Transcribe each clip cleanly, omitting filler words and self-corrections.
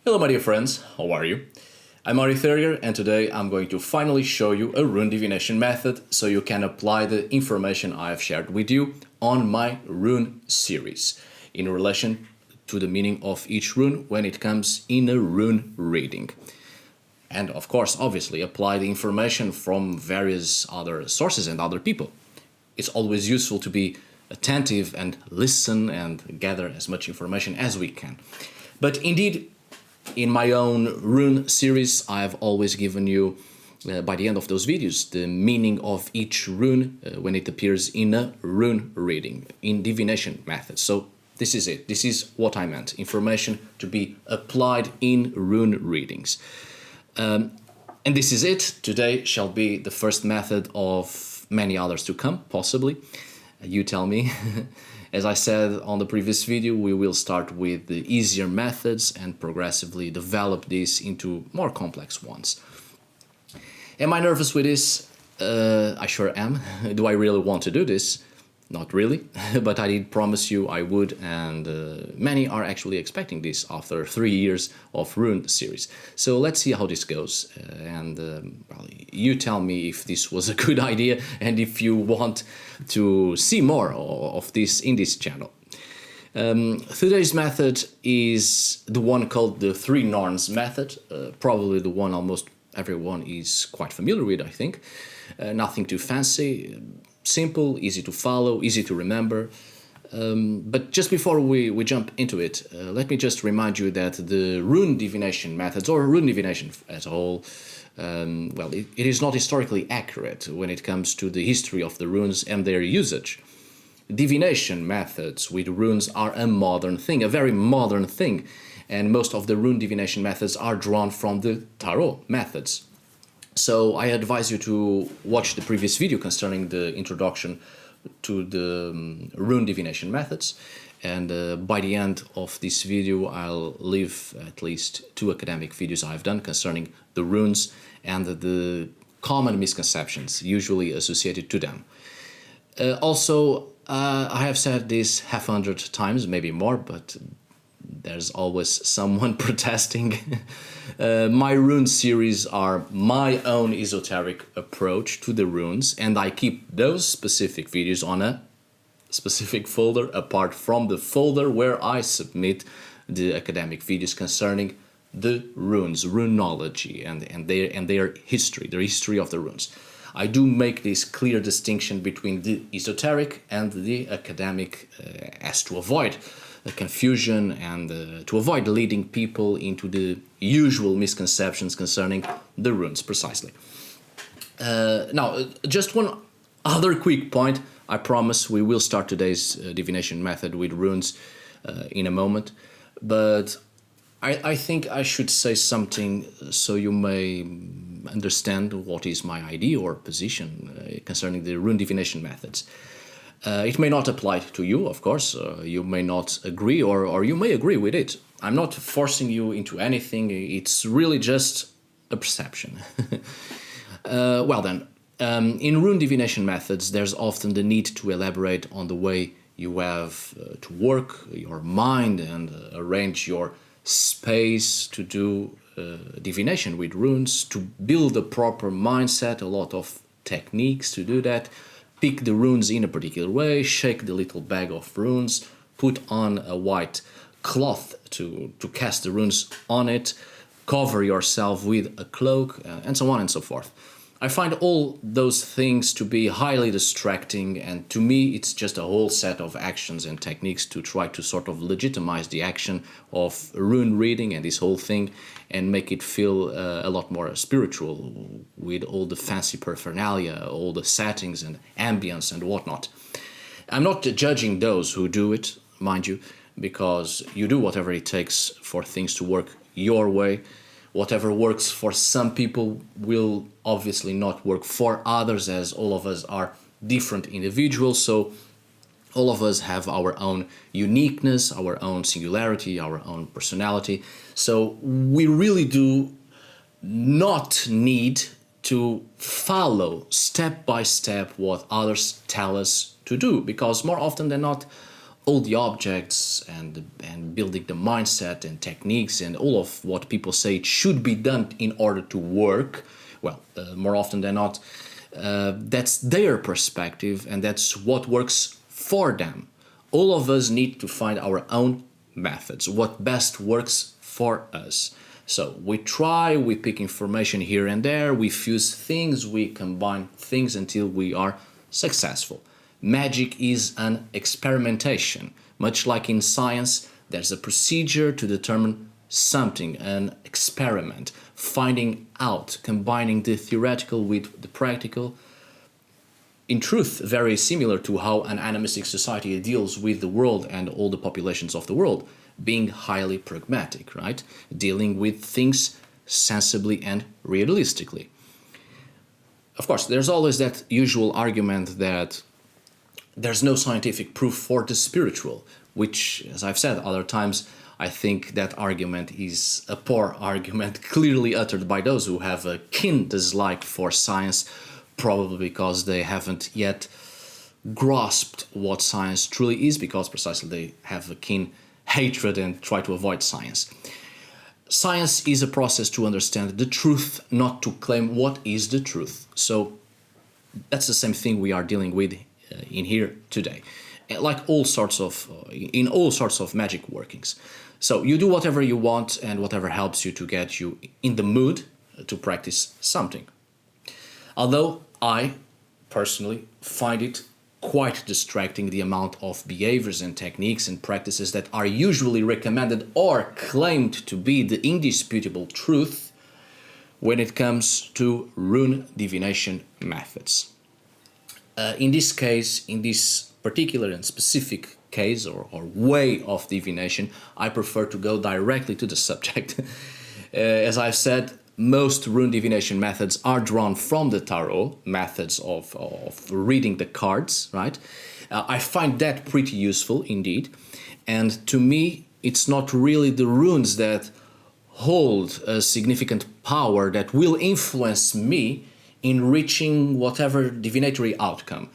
Hello my dear friends, how are you? I'm Arith and today I'm going to finally show you a Rune Divination method so you can apply the information I have shared with you on my rune series in relation to the meaning of each rune when it comes in a rune reading. And of course, obviously, apply the information from various other sources and other people. It's always useful to be attentive and listen and gather as much information as we can. But indeed, in my own rune series, I've always given you, by the end of those videos, the meaning of each rune when it appears in a rune reading, in divination methods. So this is it. This is what I meant. Information to be applied in rune readings. And this is it. Today shall be the first method of many others to come, possibly. You tell me. As I said on the previous video, we will start with the easier methods and progressively develop this into more complex ones. Am I nervous with this? I sure am. Do I really want to do this? Not really, but I did promise you I would, and many are actually expecting this after 3 years of Rune series. So let's see how this goes, and well, you tell me if this was a good idea and if you want to see more of this in this channel. Today's method is the one called the Three Norns Method, probably the one almost everyone is quite familiar with, I think. Nothing too fancy. Simple, easy to follow, easy to remember. But just before we jump into it, let me just remind you that the Rune Divination methods, or Rune Divination as a whole, well, it is not historically accurate when it comes to the history of the runes and their usage. Divination methods with runes are a modern thing, a very modern thing, and most of the Rune Divination methods are drawn from the Tarot methods. So I advise you to watch the previous video concerning the introduction to the Rune Divination methods, and by the end of this video I'll leave at least 2 academic videos I've done concerning the runes and the common misconceptions usually associated to them. Also, I have said this 100 times, maybe more, but there's always someone protesting. My rune series are my own esoteric approach to the runes, and I keep those specific videos on a specific folder apart from the folder where I submit the academic videos concerning the runes, runology, and their history, the history of the runes. I do make this clear distinction between the esoteric and the academic as to avoid confusion and to avoid leading people into the usual misconceptions concerning the runes precisely. Now, just one other quick point. I promise we will start today's divination method with runes in a moment, but I think I should say something so you may understand what is my idea or position concerning the Rune Divination methods. It may not apply to you, of course. You may not agree, or you may agree with it. I'm not forcing you into anything. It's really just a perception. Well then, in Rune Divination methods, there's often the need to elaborate on the way you have to work your mind and arrange your space to do divination with runes, to build a proper mindset, a lot of techniques to do that. Pick the runes in a particular way, shake the little bag of runes, put on a white cloth to cast the runes on it, cover yourself with a cloak, and so on and so forth. I find all those things to be highly distracting, and to me it's just a whole set of actions and techniques to try to sort of legitimize the action of rune reading and this whole thing and make it feel a lot more spiritual with all the fancy paraphernalia, all the settings and ambience and whatnot. I'm not judging those who do it, mind you, because you do whatever it takes for things to work your way. Whatever works for some people will obviously not work for others, as all of us are different individuals, so all of us have our own uniqueness, our own singularity, our own personality. So we really do not need to follow step by step what others tell us to do, because more often than not, all the objects and building the mindset and techniques and all of what people say it should be done in order to work, well, more often than not, that's their perspective and that's what works for them. All of us need to find our own methods, what best works for us. So we try, we pick information here and there, we fuse things, we combine things until we are successful. Magic is an experimentation. Much like in science, there's a procedure to determine something, an experiment, finding out, combining the theoretical with the practical. In truth, very similar to how an animistic society deals with the world and all the populations of the world, being highly pragmatic, right? Dealing with things sensibly and realistically. Of course, there's always that usual argument that there's no scientific proof for the spiritual, which, as I've said other times, I think that argument is a poor argument, clearly uttered by those who have a keen dislike for science, probably because they haven't yet grasped what science truly is, because precisely they have a keen hatred and try to avoid science. Science is a process to understand the truth, not to claim what is the truth. So that's the same thing we are dealing with in here today, like in all sorts of magic workings. So you do whatever you want and whatever helps you to get you in the mood to practice something. Although I personally find it quite distracting, the amount of behaviors and techniques and practices that are usually recommended or claimed to be the indisputable truth when it comes to rune divination methods. In this case, in this particular and specific case or way of divination, I prefer to go directly to the subject. As I've said, most rune divination methods are drawn from the tarot, methods of reading the cards, right? I find that pretty useful indeed. And to me, it's not really the runes that hold a significant power that will influence me in reaching whatever divinatory outcome.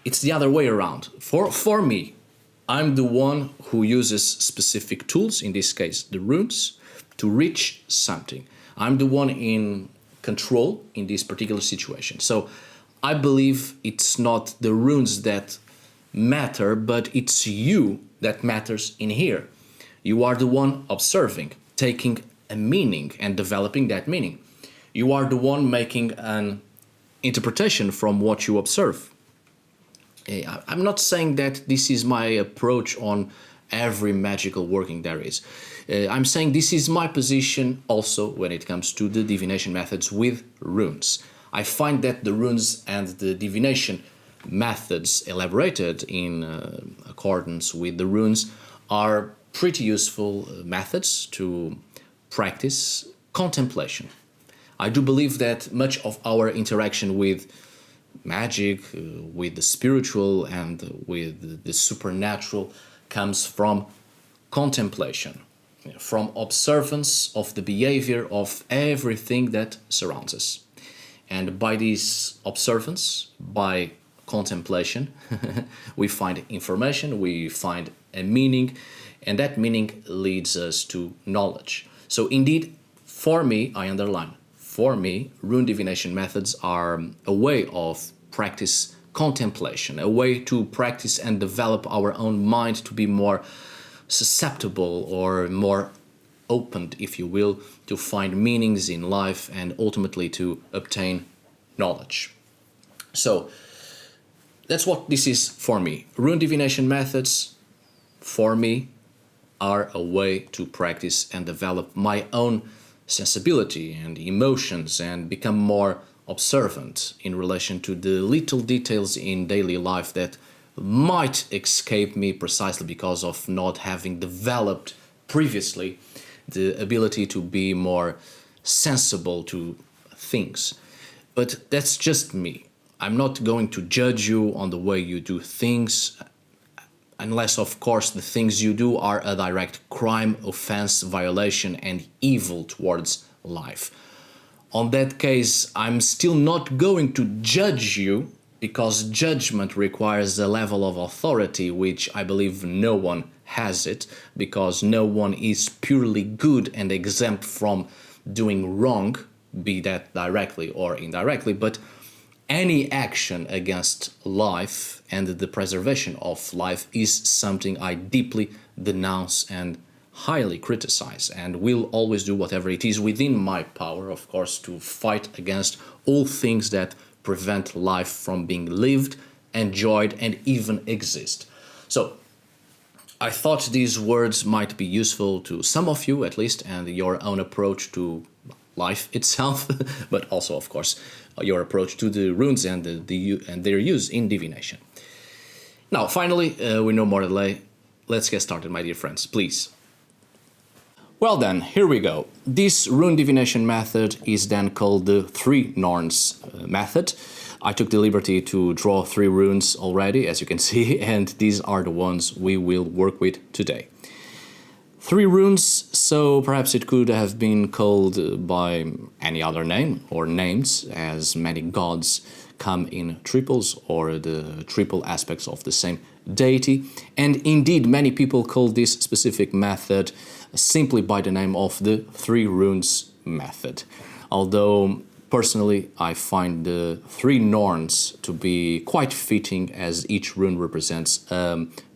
It's the other way around. For me, I'm the one who uses specific tools, in this case the runes, to reach something. I'm the one in control in this particular situation. So I believe it's not the runes that matter, but it's you that matters in here. You are the one observing, taking a meaning and developing that meaning. You are the one making an interpretation from what you observe. I'm not saying that this is my approach on every magical working there is. I'm saying this is my position also when it comes to the divination methods with runes. I find that the runes and the divination methods elaborated in accordance with the runes are pretty useful methods to practice contemplation. I do believe that much of our interaction with magic, with the spiritual and with the supernatural comes from contemplation, from observance of the behavior of everything that surrounds us. And by this observance, by contemplation, we find information, we find a meaning, and that meaning leads us to knowledge. So indeed, for me, I underline, for me, rune divination methods are a way of practice contemplation, a way to practice and develop our own mind to be more susceptible or more opened, if you will, to find meanings in life and ultimately to obtain knowledge. So that's what this is for me. Rune divination methods, for me, are a way to practice and develop my own sensibility and emotions and become more observant in relation to the little details in daily life that might escape me precisely because of not having developed previously the ability to be more sensible to things. But that's just me. I'm not going to judge you on the way you do things, unless, of course, the things you do are a direct crime, offense, violation, and evil towards life. On that case, I'm still not going to judge you because judgment requires a level of authority which I believe no one has it, because no one is purely good and exempt from doing wrong, be that directly or indirectly, but any action against life and the preservation of life is something I deeply denounce and highly criticize, and will always do whatever it is within my power, of course, to fight against all things that prevent life from being lived, enjoyed, and even exist. So I thought these words might be useful to some of you, at least, and your own approach to life itself, but also, of course, your approach to the runes and their use in divination. Now, finally, with no more delay, let's get started, my dear friends, please. Well then, here we go. This rune divination method is then called the Three Norns method. I took the liberty to draw 3 runes already, as you can see, and these are the ones we will work with today. 3 runes, so perhaps it could have been called by any other name or names, as many gods come in triples or the triple aspects of the same deity. And indeed, many people call this specific method simply by the name of the Three Runes Method. Although personally, I find the 3 Norns to be quite fitting, as each rune represents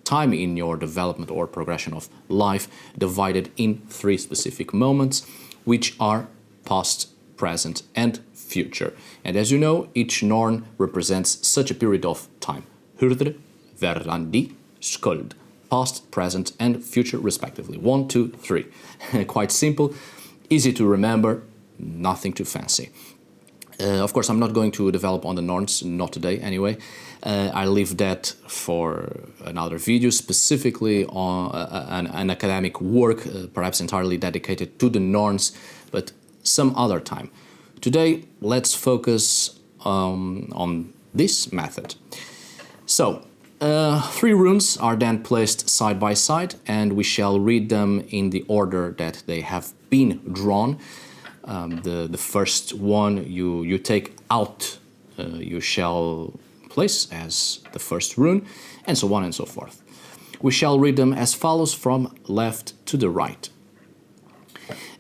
time in your development or progression of life, divided in 3 specific moments, which are past, present, and future. And as you know, each Norn represents such a period of time. Hurder, verandi, skuld. Past, present, and future respectively. 1, 2, 3. Quite simple, easy to remember, nothing too fancy. Of course, I'm not going to develop on the Norns, not today anyway. I leave that for another video, specifically on an academic work, perhaps entirely dedicated to the Norns, but some other time. Today, let's focus on this method. So, 3 runes are then placed side by side, and we shall read them in the order that they have been drawn. The first one you take out, you shall place as the first rune, and so on and so forth. We shall read them as follows from left to the right.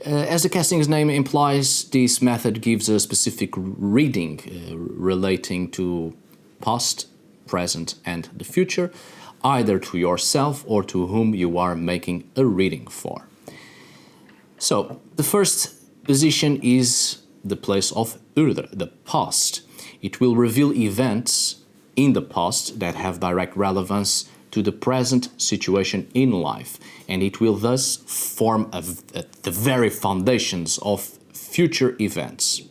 As the casting's name implies, this method gives a specific reading relating to past, present, and the future, either to yourself or to whom you are making a reading for. So, the first position is the place of Urder, the past. It will reveal events in the past that have direct relevance to the present situation in life, and it will thus form the very foundations of future events.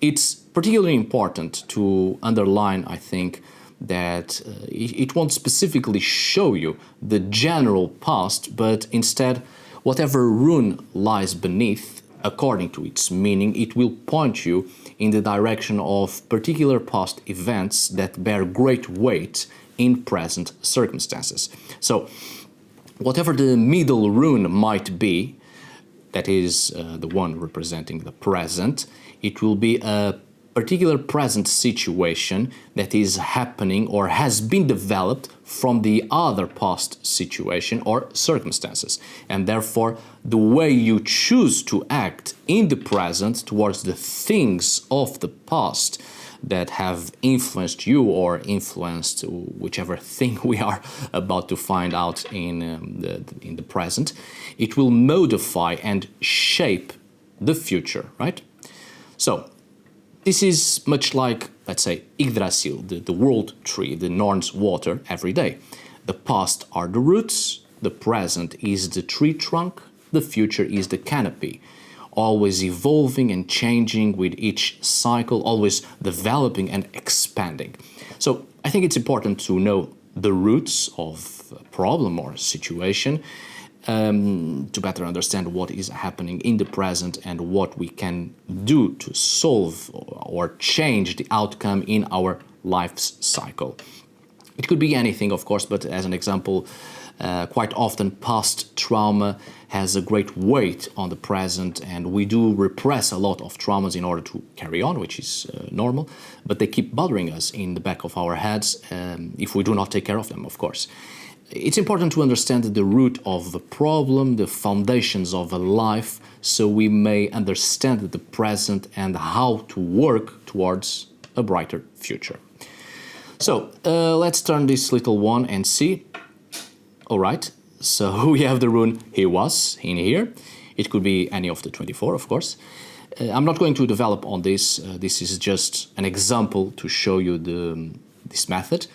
It's particularly important to underline, I think, that it won't specifically show you the general past, but instead, whatever rune lies beneath, according to its meaning, it will point you in the direction of particular past events that bear great weight in present circumstances. So, whatever the middle rune might be, that is the one representing the present, it will be a particular present situation that is happening or has been developed from the other past situation or circumstances. And therefore, the way you choose to act in the present towards the things of the past that have influenced you or influenced whichever thing we are about to find out in the present, it will modify and shape the future, right? So, this is much like, let's say, Yggdrasil, the world tree, the Norns water every day. The past are the roots, the present is the tree trunk, the future is the canopy, always evolving and changing with each cycle, always developing and expanding. So I think it's important to know the roots of a problem or a situation, to better understand what is happening in the present and what we can do to solve or change the outcome in our life's cycle. It could be anything, of course, but as an example, Quite often past trauma has a great weight on the present, and we do repress a lot of traumas in order to carry on, which is normal, but they keep bothering us in the back of our heads if we do not take care of them, of course. It's important to understand the root of the problem, the foundations of a life, so we may understand the present and how to work towards a brighter future. So let's turn this little one and see. All right, so we have the rune He Was in here. It could be any of the 24, of course. I'm not going to develop on this. This is just an example to show you this method.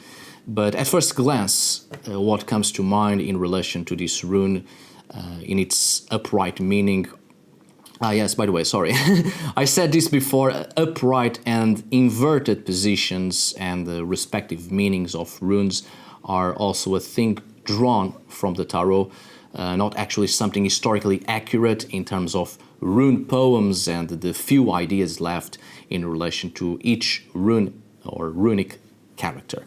But at first glance, what comes to mind in relation to this rune in its upright meaning. Yes, by the way, sorry. I said this before, upright and inverted positions and the respective meanings of runes are also a thing drawn from the tarot, not actually something historically accurate in terms of rune poems and the few ideas left in relation to each rune or runic character.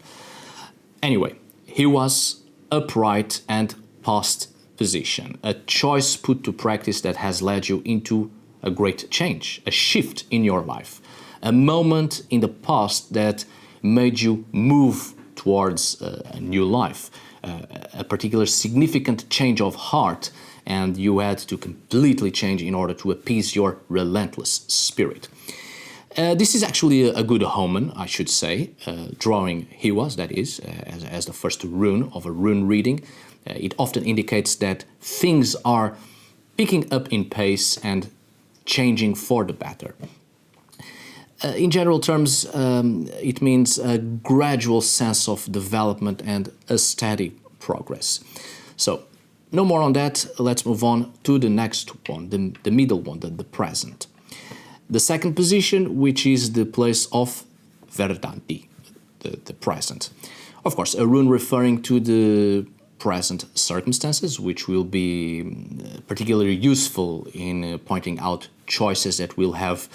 Anyway, He Was upright and past position, a choice put to practice that has led you into a great change, a shift in your life, a moment in the past that made you move towards a new life, a particular significant change of heart, and you had to completely change in order to appease your relentless spirit. This is actually a good omen, I should say, drawing He Was, that is, as the first rune of a rune reading. It often indicates that things are picking up in pace and changing for the better. In general terms, it means a gradual sense of development and a steady progress. So, no more on that. Let's move on to the next one, the middle one, the present. The second position, which is the place of Verdanti, the present. Of course, a rune referring to the present circumstances, which will be particularly useful in pointing out choices that will have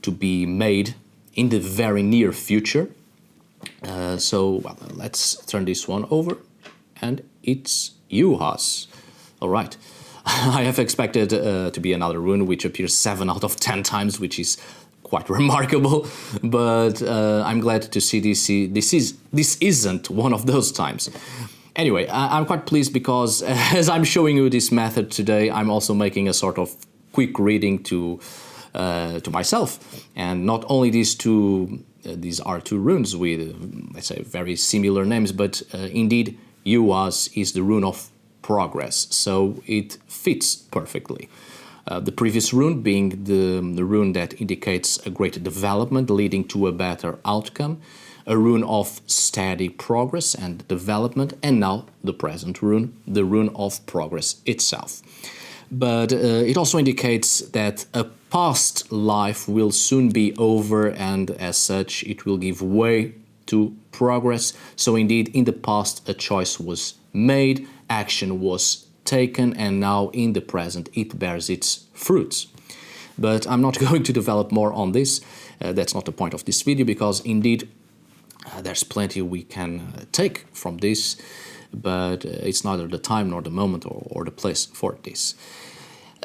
to be made in the very near future. Let's turn this one over, and it's You Has. All right. I have expected to be another rune which appears 7 out of 10 times, which is quite remarkable, but I'm glad to see this isn't one of those times. Anyway, I'm quite pleased because as I'm showing you this method today, I'm also making a sort of quick reading to myself, and not only these are two runes with let's say very similar names, but indeed You Was is the rune of progress, so it fits perfectly. The previous rune being the rune that indicates a great development leading to a better outcome, a rune of steady progress and development, and now the present rune, the rune of progress itself. But it also indicates that a past life will soon be over, and as such it will give way to progress. So indeed, in the past a choice was made, action was taken, and now in the present it bears its fruits. But I'm not going to develop more on this. That's not the point of this video, because indeed there's plenty we can take from this, but it's neither the time nor the moment or the place for this.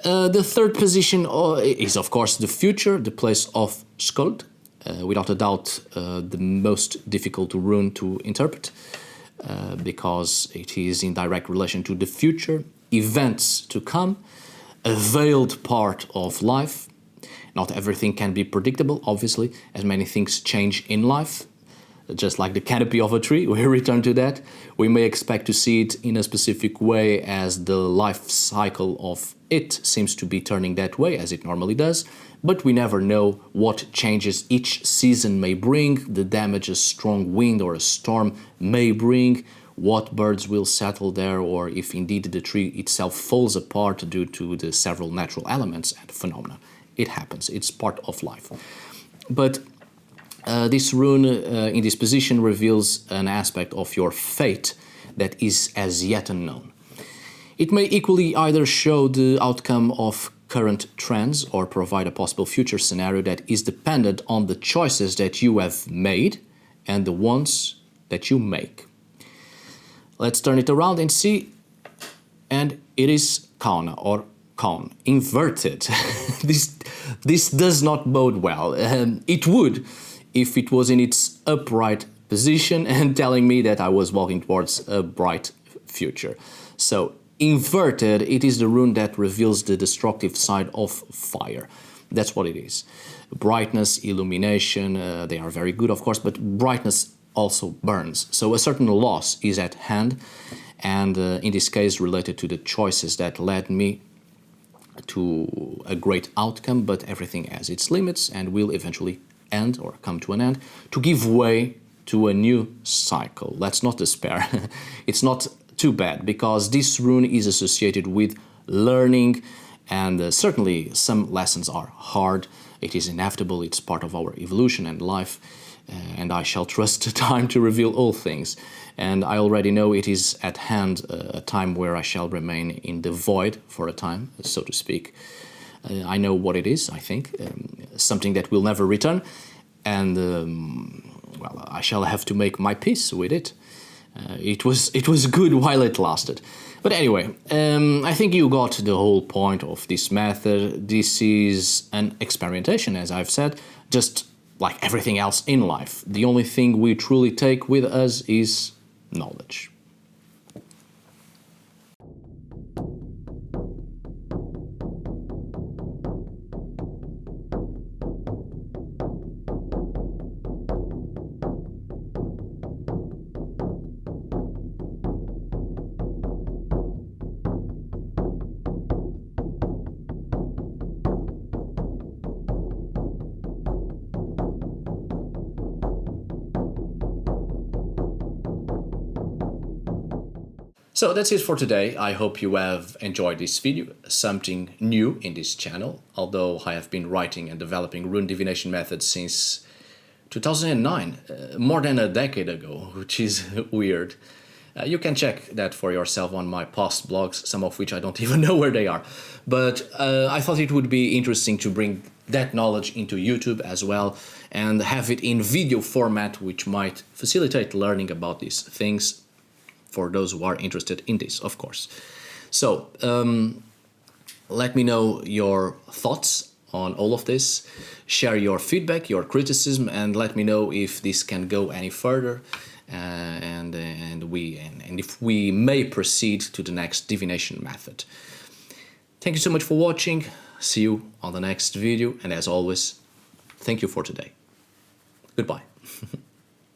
The third position is of course the future, the place of Skuld. Without a doubt the most difficult rune to interpret, because it is in direct relation to the future, events to come, a veiled part of life. Not everything can be predictable, obviously, as many things change in life. Just like the canopy of a tree, we return to that. We may expect to see it in a specific way as the life cycle of it seems to be turning that way, as it normally does, but we never know what changes each season may bring, the damage a strong wind or a storm may bring, what birds will settle there, or if indeed the tree itself falls apart due to the several natural elements and phenomena. It happens, it's part of life. But this rune in this position reveals an aspect of your fate that is as yet unknown. It may equally either show the outcome of current trends or provide a possible future scenario that is dependent on the choices that you have made and the ones that you make. Let's turn it around and see. and it is Kauna or Kaun, inverted. This does not bode well. It would if it was in its upright position and telling me that I was walking towards a bright future. So inverted, it is the rune that reveals the destructive side of fire. That's what it is. Brightness, illumination, they are very good, of course, but brightness also burns. So a certain loss is at hand, and in this case related to the choices that led me to a great outcome, but everything has its limits and will eventually end or come to an end, to give way to a new cycle. Let's not despair. It's not too bad, because this rune is associated with learning, and certainly some lessons are hard. It is inevitable, it's part of our evolution and life, and I shall trust time to reveal all things. And I already know it is at hand a time where I shall remain in the void for a time, so to speak. I know what it is, I think, something that will never return, and well, I shall have to make my peace with it. It was good while it lasted. But anyway, I think you got the whole point of this method. This is an experimentation, as I've said, just like everything else in life. The only thing we truly take with us is knowledge. So that's it for today. I hope you have enjoyed this video, something new in this channel, although I have been writing and developing Rune Divination Methods since 2009, more than a decade ago, which is weird. You can check that for yourself on my past blogs, some of which I don't even know where they are. But I thought it would be interesting to bring that knowledge into YouTube as well and have it in video format, which might facilitate learning about these things for those who are interested in this, of course. So, let me know your thoughts on all of this. Share your feedback, your criticism, and let me know if this can go any further, and if we may proceed to the next divination method. Thank you so much for watching. See you on the next video, and as always, thank you for today. Goodbye.